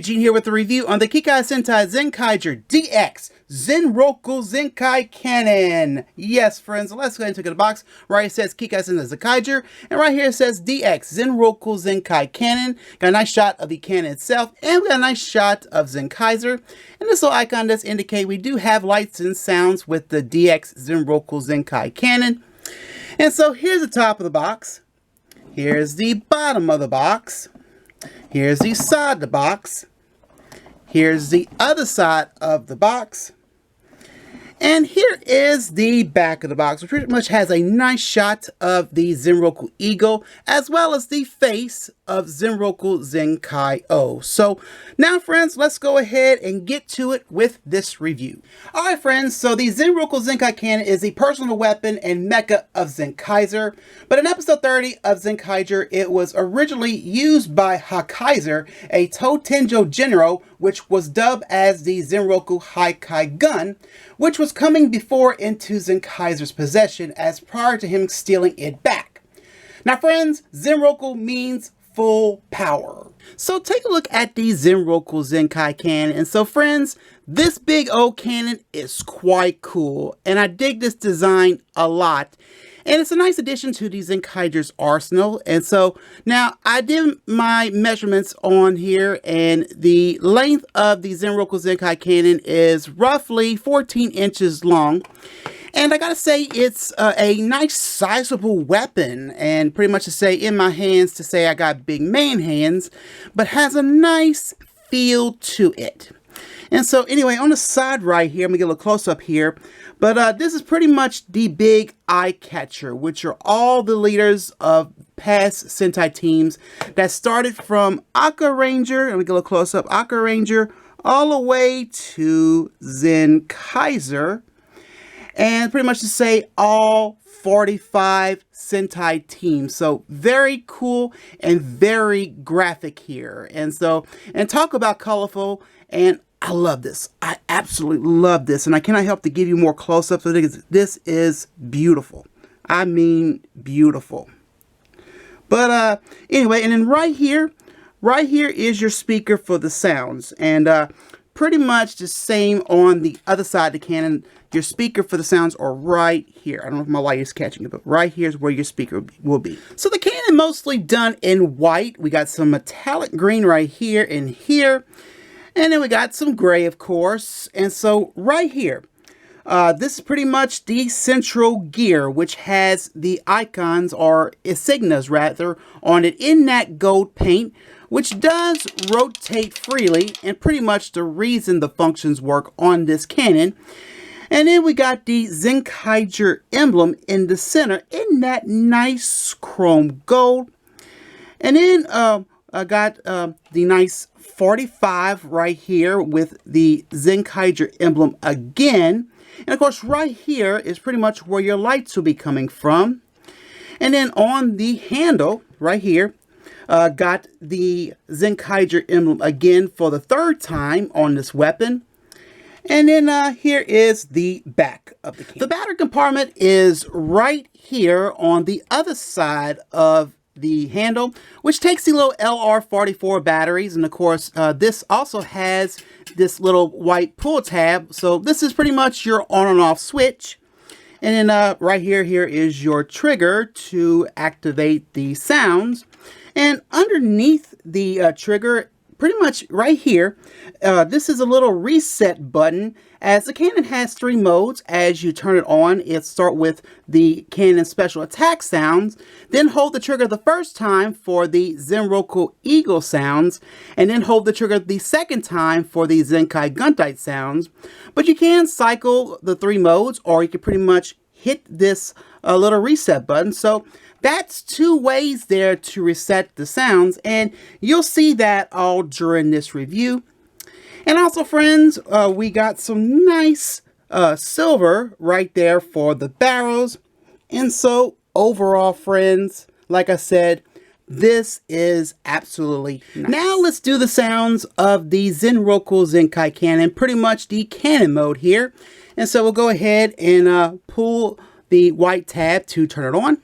Eugene here with a review on the Kikai Sentai Zenkaiger DX Zenryoku Zenkai Canon. Yes, friends, let's go ahead and take it to the box. Right here it says Kikai Sentai Zenkaiger, and right here it says DX Zenryoku Zenkai Canon. Got a nice shot of the cannon itself, and we got a nice shot of Zenkaiger. And this little icon does indicate we do have lights and sounds with the DX Zenryoku Zenkai Canon. And so here's the top of the box. Here's the bottom of the box. Here's the side of the box. Here's the other side of the box. And here is the back of the box, which pretty much has a nice shot of the Zenryoku Eagle, as well as the face of Zenryoku ZenkaiOh. So now, friends, let's go ahead and get to it with this review. Alright, friends, so the Zenryoku Zenkai Cannon is a personal weapon and mecha of Zenkaiger. But in episode 30 of Zenkaiger, it was originally used by Hakaiser, a Totenjo general, which was dubbed as the Zenryoku Haikai gun, which was coming before into Zenkaiser's possession as prior to him stealing it back. Now, friends, Zenryoku means full power. So take a look at the Zenryoku Zenkai cannon. And so, friends, this big old cannon is quite cool, and I dig this design a lot. And it's a nice addition to the Zenkaiger's arsenal. And so now I did my measurements on here, and the length of the Zenryoku Zenkai cannon is roughly 14 inches long. And I gotta say, it's a nice sizable weapon, and pretty much to say in my hands to say I got big man hands, but has a nice feel to it. And so anyway, on the side right here, I'm gonna get a little close up here, but this is pretty much the big eye catcher, which are all the leaders of past Sentai teams that started from Aka Ranger, and we get a little close up, Aka Ranger, all the way to Zenkaiser, and pretty much to say all 45 Sentai teams. So very cool and very graphic here. And so, and talk about colorful, and I love this. I absolutely love this, and I cannot help to give you more close-ups of it. This is beautiful. I mean, beautiful. But anyway, and then right here is your speaker for the sounds, and pretty much the same on the other side of the cannon. Your speaker for the sounds are right here. I don't know if my light is catching it, but right here is where your speaker will be. So the cannon mostly done in white. We got some metallic green right here and here. And then we got some gray, of course. And so right here, this is pretty much the central gear, which has the icons, or insignias rather, on it in that gold paint, which does rotate freely, and pretty much the reason the functions work on this cannon. And then we got the Zenkaiger emblem in the center in that nice chrome gold. And then I got the nice 45 right here with the Zenkaiger emblem again. And of course right here is pretty much where your lights will be coming from. And then on the handle right here, got the Zenkaiger emblem again for the third time on this weapon. And then here is the back of the cannon. The battery compartment is right here on the other side of the handle, which takes the little LR44 batteries. And of course, this also has this little white pull tab. So this is pretty much your on and off switch. And then right here is your trigger to activate the sounds. And underneath the trigger, pretty much right here, this is a little reset button, as the cannon has 3 modes. As you turn it on, it start with the cannon special attack sounds, then hold the trigger the first time for the Zenryoku Eagle sounds, and then hold the trigger the second time for the Zenkai Gunite sounds. But you can cycle the 3 modes, or you can pretty much hit this little reset button. So that's 2 ways there to reset the sounds, and you'll see that all during this review. And also, friends, we got some nice silver right there for the barrels. And so overall, friends, like I said, this is absolutely nice. Now let's do the sounds of the Zenryoku Zenkai cannon, pretty much the cannon mode here. And so we'll go ahead and pull the white tab to turn it on.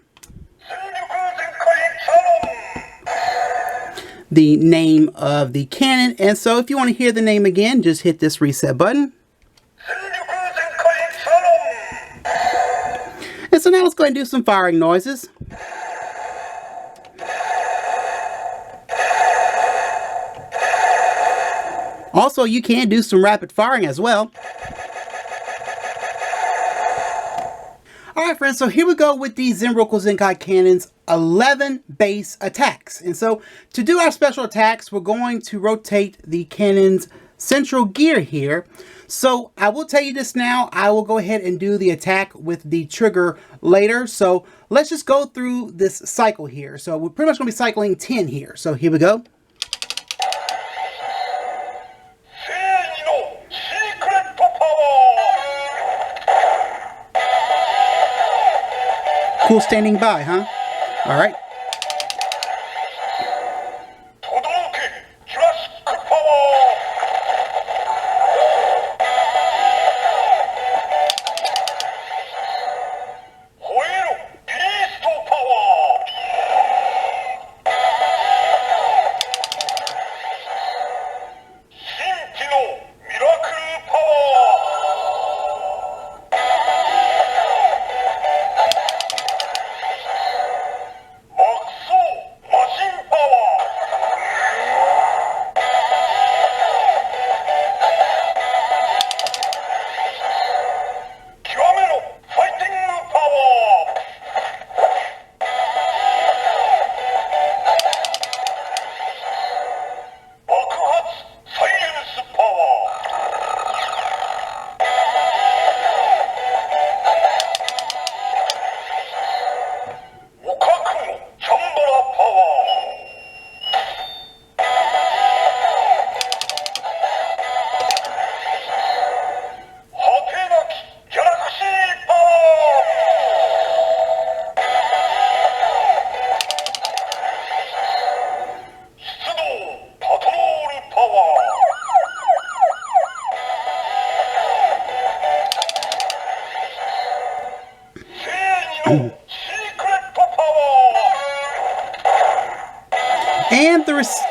the name of the cannon. And so if you want to hear the name again, just hit this reset button. And so now let's go ahead and do some firing noises. Also, you can do some rapid firing as well. Alright friends, so here we go with the Zenryoku Zenkai Cannon's 11 base attacks. And so to do our special attacks, we're going to rotate the cannon's central gear here. So I will tell you this now, I will go ahead and do the attack with the trigger later. So let's just go through this cycle here. So we're pretty much going to be cycling 10 here. So here we go. Cool standing by, huh? All right.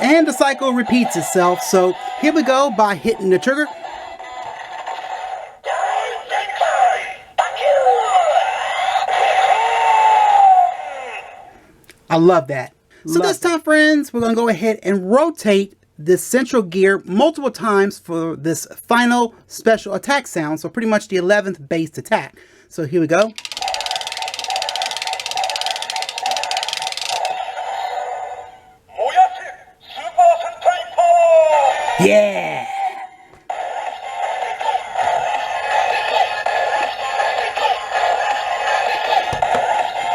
And the cycle repeats itself. So here we go by hitting the trigger. I love that. So this time, friends, we're going to go ahead and rotate this central gear multiple times for this final special attack sound. So pretty much the 11th base attack. So here we go. Yeah!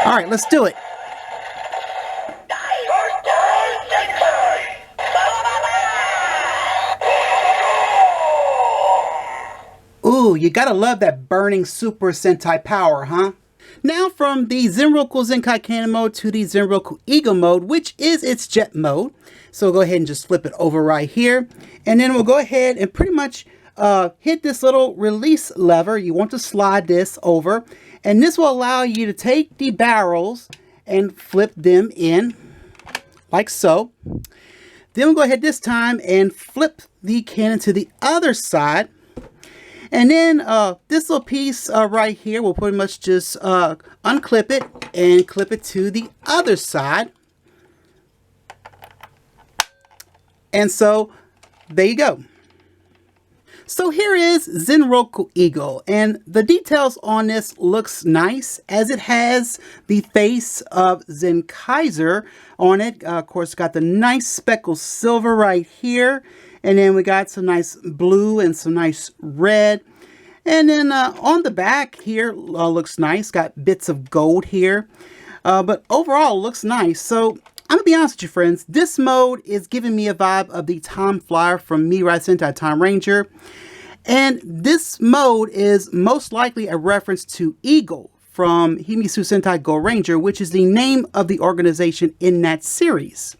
Alright, let's do it. Ooh, you gotta love that burning Super Sentai power, huh? Now from the Zenryoku Zenkai Cannon mode to the Zenryoku Ego mode, which is its jet mode. So we'll go ahead and just flip it over right here. And then we'll go ahead and pretty much hit this little release lever. You want to slide this over. And this will allow you to take the barrels and flip them in like so. Then we'll go ahead this time and flip the cannon to the other side. And then this little piece right here, we'll pretty much just unclip it and clip it to the other side. And so there you go. So here is Zenryoku Ego, and the details on this looks nice as it has the face of Zenkaiger on it. Of course, got the nice speckled silver right here. And then we got some nice blue and some nice red. And then on the back here looks nice. Got bits of gold here. But overall looks nice. So I'm going to be honest with you, friends. This mode is giving me a vibe of the Time Flyer from Mirai Sentai Time Ranger. And this mode is most likely a reference to Eagle from Himisu Sentai Go Ranger, which is the name of the organization in that series.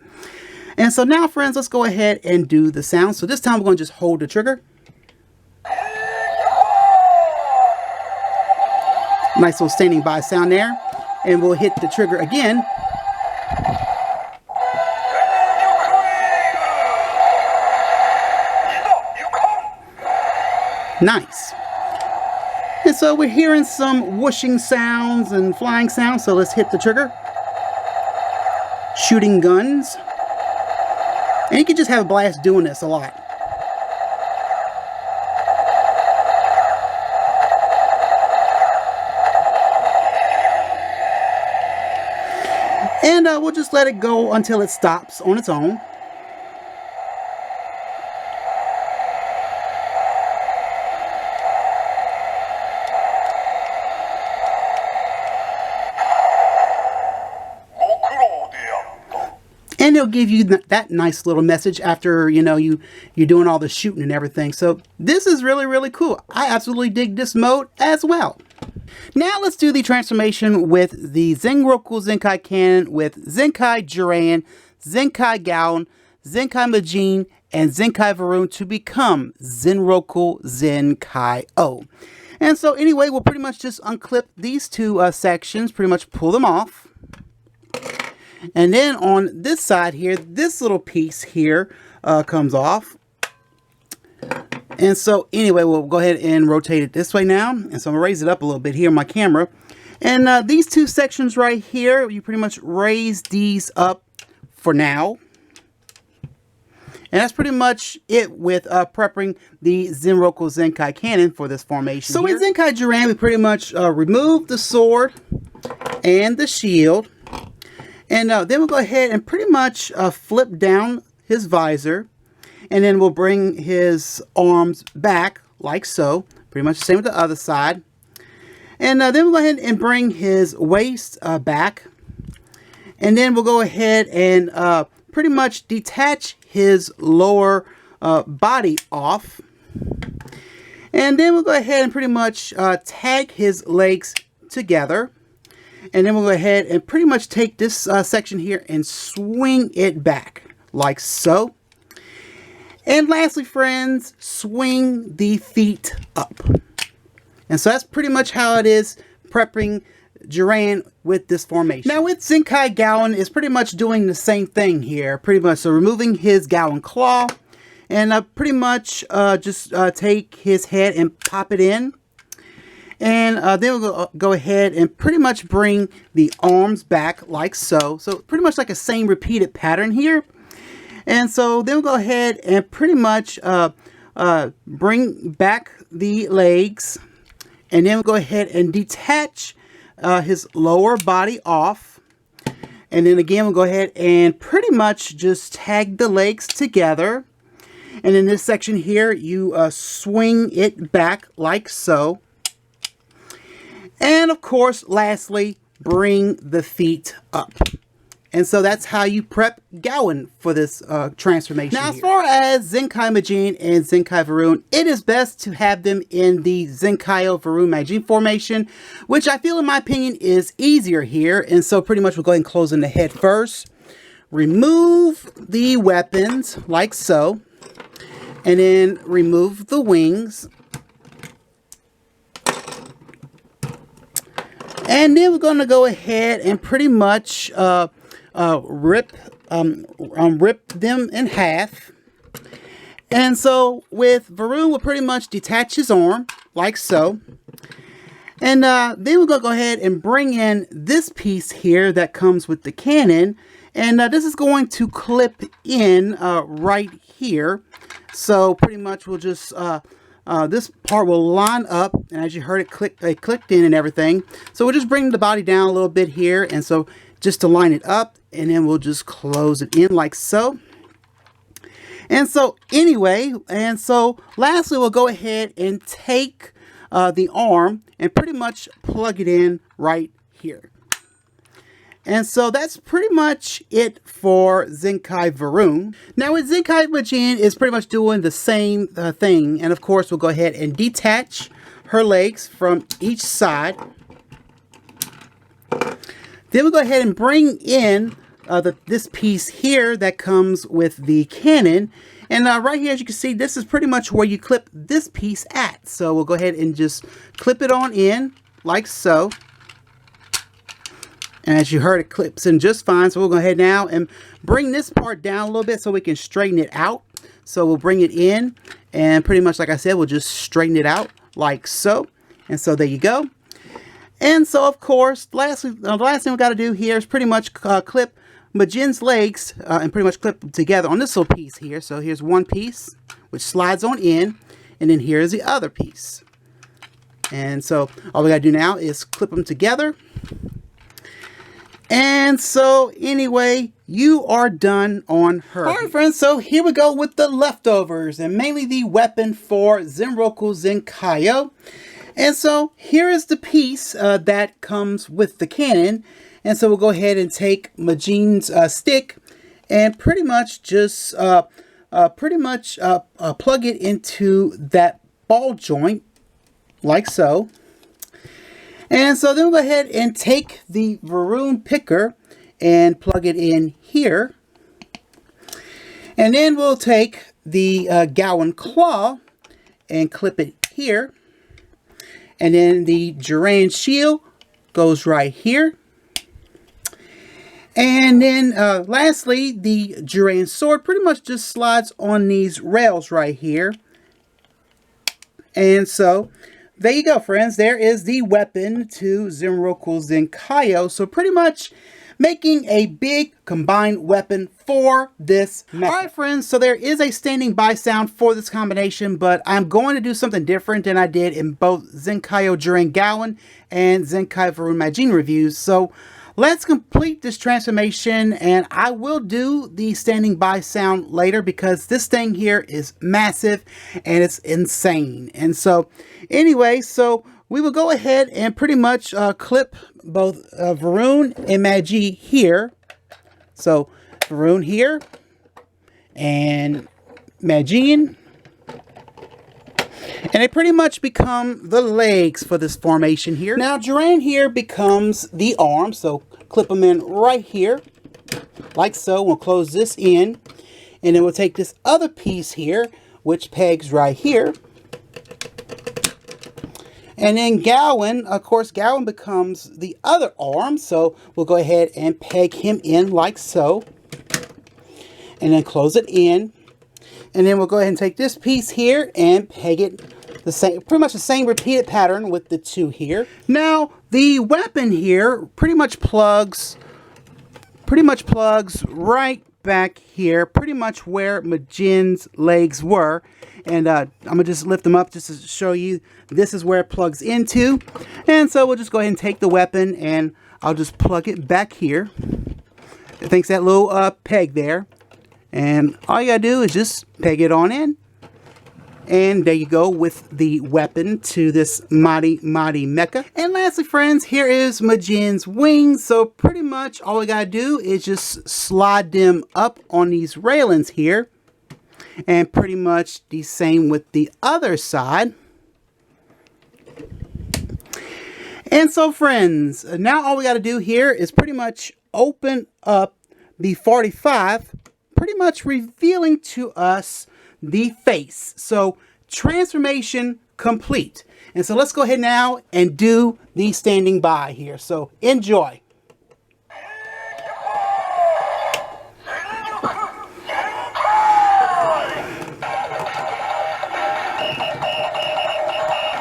And so now, friends, let's go ahead and do the sound. So this time we're going to just hold the trigger. Nice little standing by sound there. And we'll hit the trigger again. Nice. And so we're hearing some whooshing sounds and flying sounds, so let's hit the trigger. Shooting guns. And you can just have a blast doing this a lot. And we'll just let it go until it stops on its own. And it'll give you that nice little message after, you know, you're doing all the shooting and everything. So this is really, really cool. I absolutely dig this mode as well. Now let's do the transformation with the Zenryoku Zenkai Cannon with Zenkai Jiran, Zenkai Gaon, Zenkai Eugene, and Zenkai Varun to become Zenryoku ZenkaiOh. And so anyway, we'll pretty much just unclip these two sections, pretty much pull them off. And then on this side here, this little piece here comes off. And so anyway, we'll go ahead and rotate it this way now. And so I'm gonna raise it up a little bit here on my camera. And these two sections right here, you pretty much raise these up for now. And that's pretty much it with prepping the Zenryoku Zenkai Cannon for this formation. So in Zenkai Jiran, we pretty much remove the sword and the shield. And then we'll go ahead and pretty much flip down his visor. And then we'll bring his arms back like so. Pretty much the same with the other side. And then we'll go ahead and bring his waist back. And then we'll go ahead and pretty much detach his lower body off. And then we'll go ahead and pretty much tag his legs together. And then we'll go ahead and pretty much take this section here and swing it back like so. And lastly, friends, swing the feet up. And so that's pretty much how it is prepping Jiran with this formation. Now with Zenkai Gaon is pretty much doing the same thing here. Pretty much so removing his Gaon claw and pretty much just take his head and pop it in. And then we'll go ahead and pretty much bring the arms back like so. So pretty much like a same repeated pattern here. And so then we'll go ahead and pretty much bring back the legs. And then we'll go ahead and detach his lower body off. And then again, we'll go ahead and pretty much just tag the legs together. And in this section here, you swing it back like so. And of course, lastly, bring the feet up. And so that's how you prep Gaon for this transformation. Now, as far as Zenkai Eugene and Zenkai Varun, it is best to have them in the ZenkaiOh Varun Eugene formation, which I feel, in my opinion, is easier here. And so pretty much we'll go ahead and close in the head first. Remove the weapons like so. And then remove the wings. And then we're going to go ahead and pretty much rip them in half. And so with Varun, we'll pretty much detach his arm like so. And then we're going to go ahead and bring in this piece here that comes with the cannon. And this is going to clip in right here. So pretty much we'll just... this part will line up, and as you heard, it clicked in and everything. So we'll just bring the body down a little bit here, and so just to line it up, and then we'll just close it in like so. And so anyway, and so lastly, we'll go ahead and take the arm and pretty much plug it in right here. And so that's pretty much it for Zenkai Varun. Now with Zenkai Eugene is pretty much doing the same thing. And of course, we'll go ahead and detach her legs from each side. Then we'll go ahead and bring in this piece here that comes with the cannon. And right here, as you can see, this is pretty much where you clip this piece at. So we'll go ahead and just clip it on in like so. And as you heard, it clips in just fine. So we'll go ahead now and bring this part down a little bit so we can straighten it out. So we'll bring it in And pretty much, like I said, we'll just straighten it out like so. And so there you go. And so, of course, the last thing we got to do here is pretty much clip Majin's legs and pretty much clip them together on this little piece here. So here's one piece, which slides on in. And then here's the other piece. And so all we got to do now is clip them together. And so anyway, you are done on her. Alright friends, so here we go with the leftovers, and mainly the weapon for Zenryoku ZenkaiOh. And so here is the piece that comes with the cannon. And so we'll go ahead and take Majin's stick and pretty much just plug it into that ball joint like so. And so then we'll go ahead and take the Varun picker and plug it in here. And then we'll take the Gowan claw and clip it here. And then the Duran shield goes right here. And then lastly, the Duran sword pretty much just slides on these rails right here. And so there you go, friends. There is the weapon to Zenryoku ZenkaiOh. So pretty much making a big combined weapon for this mecha. Alright friends, so there is a standing by sound for this combination, but I'm going to do something different than I did in both ZenkaiOh Duran Gowan and Zenkai Varun Majin reviews. So let's complete this transformation, and I will do the standing by sound later because this thing here is massive and it's insane. And so anyway, so we will go ahead and pretty much clip both Varun and Magi here. So Varun here and Majin. And they pretty much become the legs for this formation here. Now Duran here becomes the arm. So clip them in right here like so. We'll close this in. And then we'll take this other piece here, which pegs right here. And then Gowan, of course, Gowan becomes the other arm. So we'll go ahead and peg him in like so. And then close it in. And then we'll go ahead and take this piece here and peg it the same, pretty much the same repeated pattern with the two here. Now, the weapon here pretty much plugs right back here, pretty much where Majin's legs were. And I'm going to just lift them up just to show you this is where it plugs into. And so we'll just go ahead and take the weapon and I'll just plug it back here. Thanks to that little peg there. And all you gotta do is just peg it on in. And there you go with the weapon to this mighty mecha. And lastly, friends, here is Majin's wings. So pretty much all we gotta do is just slide them up on these railings here. And pretty much the same with the other side. And so friends, now all we gotta do here is pretty much open up the 45, pretty much revealing to us the face. So transformation complete. And so let's go ahead now and do the standing by here. So enjoy.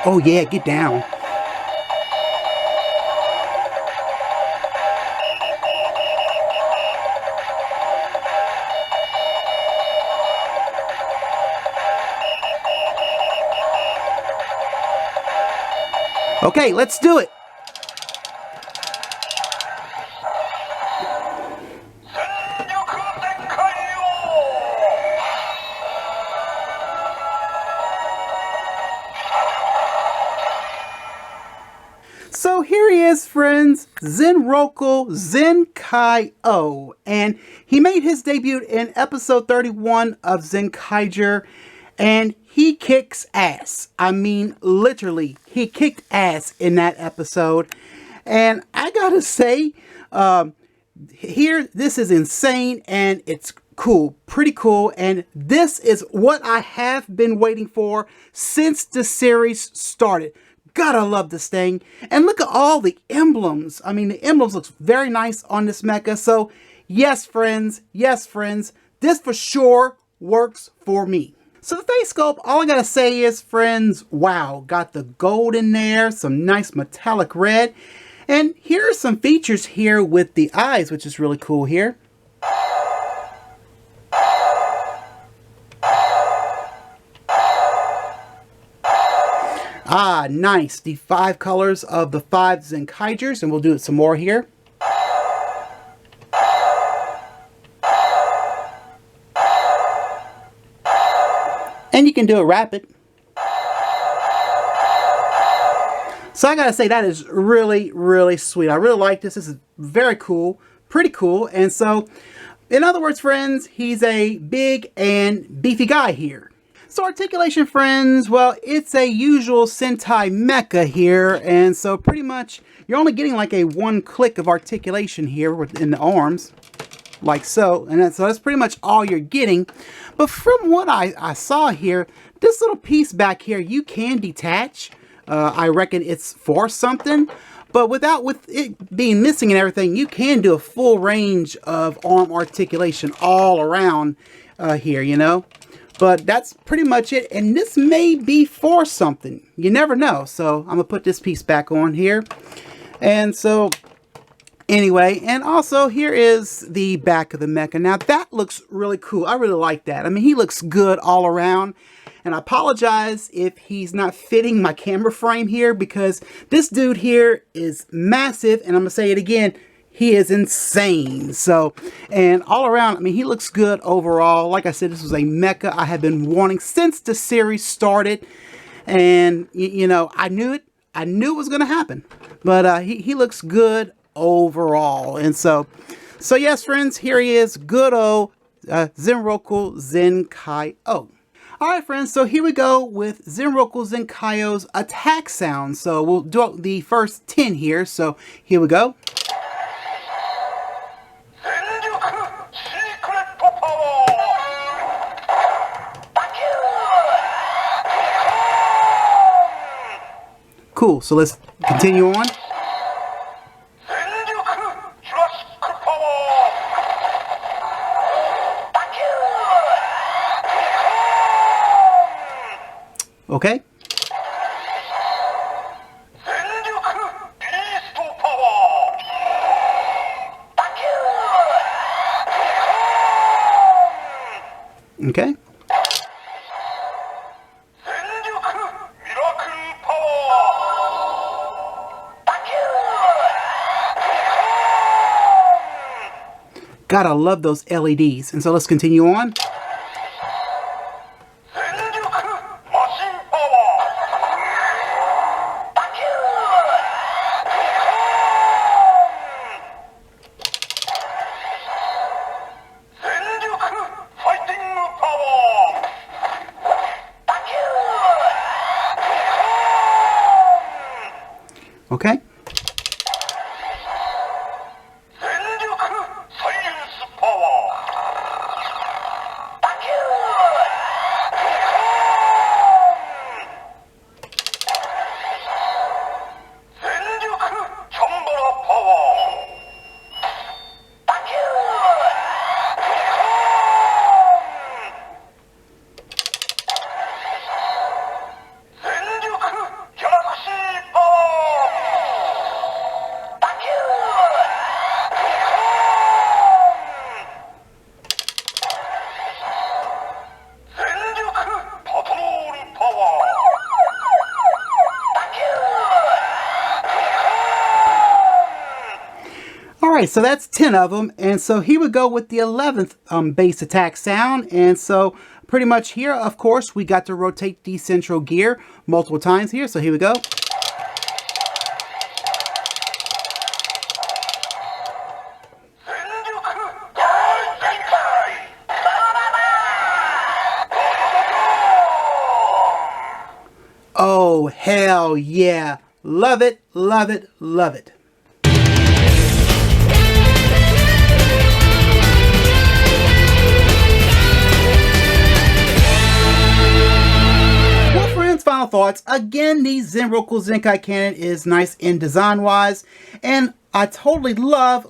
Oh yeah, get down. Okay, let's do it. So here he is, friends, Zenryoku ZenkaiOh, and he made his debut in episode 31 of Zenkaiger, and he kicks ass. I mean, literally, he kicked ass in that episode. And I gotta say, here, this is insane and it's cool, pretty cool. And this is what I have been waiting for since the series started. Gotta love this thing. And look at all the emblems. I mean, the emblems looks very nice on this mecha. So yes, friends, this for sure works for me. So the face sculpt, all I gotta say is, friends, wow, got the gold in there, some nice metallic red. And here are some features here with the eyes, which is really cool here. Ah, nice. The 5 colors of the 5 Zenkaigers, and we'll do it some more here. And you can do it rapid. So I gotta say, that is really, really sweet. I really like this. This is very cool, pretty cool. And so, in other words, friends, he's a big and beefy guy here. So articulation, friends, well, it's a usual Sentai Mecha here. And so pretty much, you're only getting like a 1 click of articulation here within the arms. Like so, and so that's pretty much all you're getting. But from what I saw here, this little piece back here, you can detach. I reckon it's for something, but with it being missing and everything, you can do a full range of arm articulation all around here, you know. But that's pretty much it, and this may be for something. You never know. So I'm gonna put this piece back on here, and so. Anyway, and also here is the back of the mecha. Now that looks really cool. I really like that. I mean, he looks good all around. And I apologize if he's not fitting my camera frame here, because this dude here is massive. And I'm going to say it again. He is insane. So, and all around, I mean, he looks good overall. Like I said, this was a mecha I have been wanting since the series started. And, you know, I knew it. I knew it was going to happen. But he looks good overall. And so yes, friends, here he is, good old Zenryoku ZenkaiOh. Alright, friends, so here we go with Zenryoku ZenkaiOh's attack sound. So we'll do the first 10 here. So here we go. Cool, so let's continue on. Okay. Okay. Gotta love those LEDs. And so let's continue on. Okay. Alright, so that's 10 of them, and so here we go with the 11th base attack sound. And so pretty much here, of course, we got to rotate the central gear multiple times here, so here we go. Oh, hell yeah. Love it, love it, love it. Well, friends, final thoughts. Again, the Zenryoku Zenkai canon is nice in design-wise, and I totally love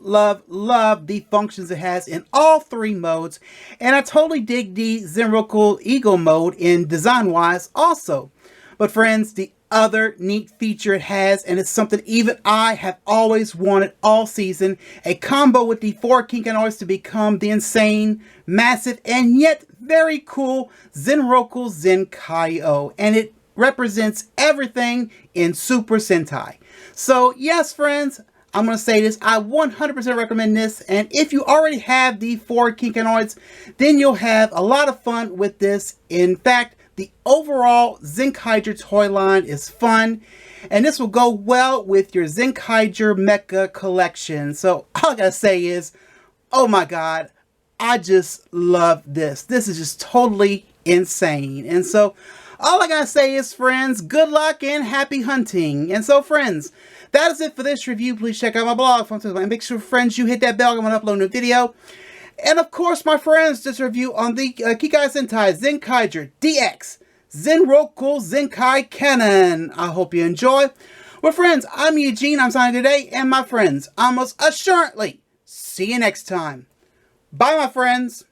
the functions it has in all three modes, and I totally dig the Zenryoku Ego mode in design-wise also. But friends, the other neat feature it has, and it's something even I have always wanted all season, a combo with the 4 Kikai to become the insane, massive, and yet very cool Zenryoku ZenkaiOh, and it represents everything in Super Sentai. So yes, friends, I'm going to say this, I 100% recommend this, and if you already have the 4 Kikai, then you'll have a lot of fun with this. In fact, the overall Zenkaiger toy line is fun, and this will go well with your Zenkaiger Mecha collection. So all I gotta say is, oh my god, I just love this. This is just totally insane. And so all I gotta say is, friends, good luck and happy hunting. And so, friends, that is it for this review. Please check out my blog. And make sure, friends, you hit that bell when I upload a new video. And of course, my friends, this review on the Kikai Sentai Zenkaiger DX Zenryoku Zenkai Canon. I hope you enjoy. Well, friends, I'm Eugene. I'm signing today. And my friends, I most assuredly see you next time. Bye, my friends.